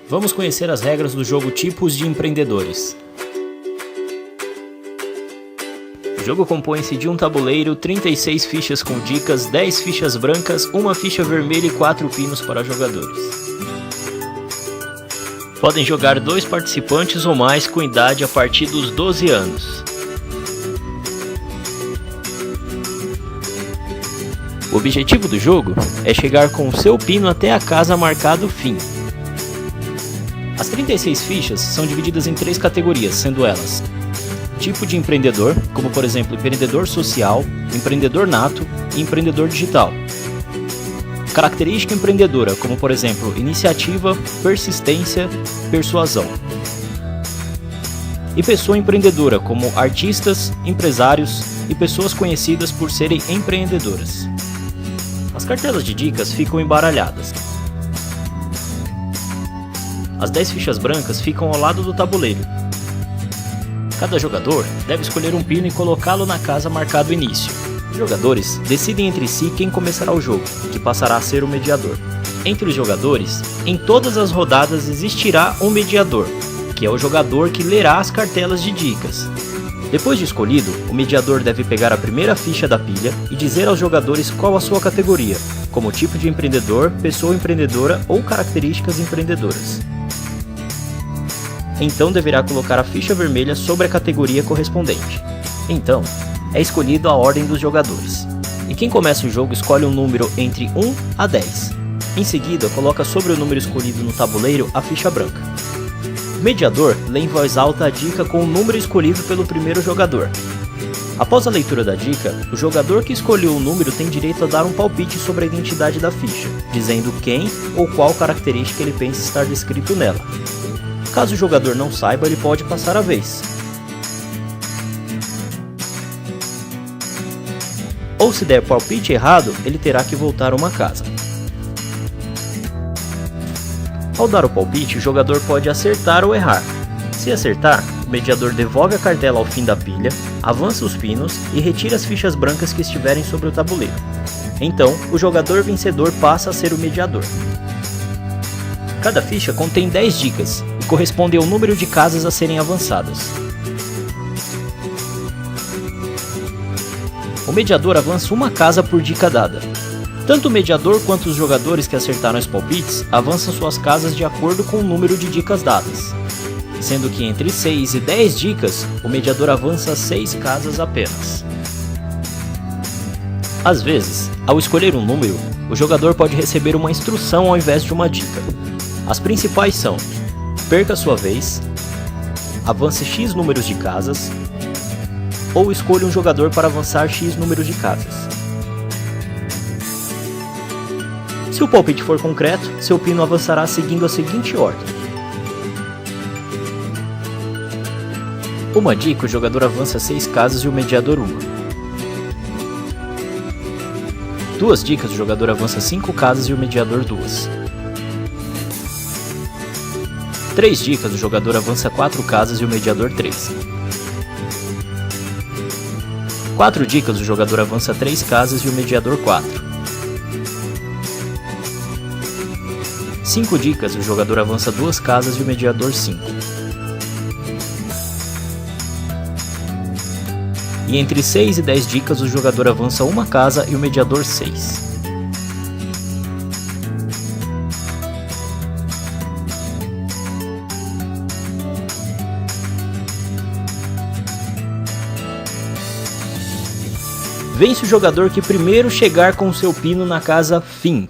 Vamos conhecer as regras do jogo Tipos de Empreendedores. O jogo compõe-se de um tabuleiro, 36 fichas com dicas, 10 fichas brancas, uma ficha vermelha e 4 pinos para jogadores. Podem jogar 2 participantes ou mais com idade a partir dos 12 anos. O objetivo do jogo é chegar com o seu pino até a casa marcado fim. As 36 fichas são divididas em 3 categorias, sendo elas: tipo de empreendedor, como por exemplo empreendedor social, empreendedor nato e empreendedor digital. Característica empreendedora, como por exemplo iniciativa, persistência, persuasão. E pessoa empreendedora, como artistas, empresários e pessoas conhecidas por serem empreendedoras. As cartelas de dicas ficam embaralhadas. As 10 fichas brancas ficam ao lado do tabuleiro. Cada jogador deve escolher um pino e colocá-lo na casa marcado início. Os jogadores decidem entre si quem começará o jogo, que passará a ser o mediador. Entre os jogadores, em todas as rodadas existirá um mediador, que é o jogador que lerá as cartelas de dicas. Depois de escolhido, o mediador deve pegar a primeira ficha da pilha e dizer aos jogadores qual a sua categoria, como tipo de empreendedor, pessoa empreendedora ou características empreendedoras. Então deverá colocar a ficha vermelha sobre a categoria correspondente. Então, é escolhido a ordem dos jogadores. E quem começa o jogo escolhe um número entre 1 a 10. Em seguida, coloca sobre o número escolhido no tabuleiro a ficha branca. O mediador lê em voz alta a dica com o número escolhido pelo primeiro jogador. Após a leitura da dica, o jogador que escolheu o número tem direito a dar um palpite sobre a identidade da ficha, dizendo quem ou qual característica ele pensa estar descrito nela. Caso o jogador não saiba, ele pode passar a vez. Ou se der palpite errado, ele terá que voltar a uma casa. Ao dar o palpite, o jogador pode acertar ou errar. Se acertar, o mediador devolve a cartela ao fim da pilha, avança os pinos e retira as fichas brancas que estiverem sobre o tabuleiro. Então, o jogador vencedor passa a ser o mediador. Cada ficha contém 10 dicas e corresponde ao número de casas a serem avançadas. O mediador avança uma casa por dica dada. Tanto o mediador quanto os jogadores que acertaram os palpites avançam suas casas de acordo com o número de dicas dadas, sendo que entre 6 e 10 dicas, o mediador avança 6 casas apenas. Às vezes, ao escolher um número, o jogador pode receber uma instrução ao invés de uma dica. As principais são: perca sua vez, avance X números de casas, ou escolha um jogador para avançar X números de casas. Se o palpite for concreto, seu pino avançará seguindo a seguinte ordem. Uma dica, o jogador avança 6 casas e o mediador 1. 2 dicas, o jogador avança 5 casas e o mediador 2. 3 dicas, o jogador avança 4 casas e o mediador 3. 4 dicas, o jogador avança 3 casas e o mediador 4. 5 dicas, o jogador avança 2 casas e o mediador 5. E entre 6 e 10 dicas, o jogador avança 1 casa e o mediador 6. Vence o jogador que primeiro chegar com seu pino na casa fim.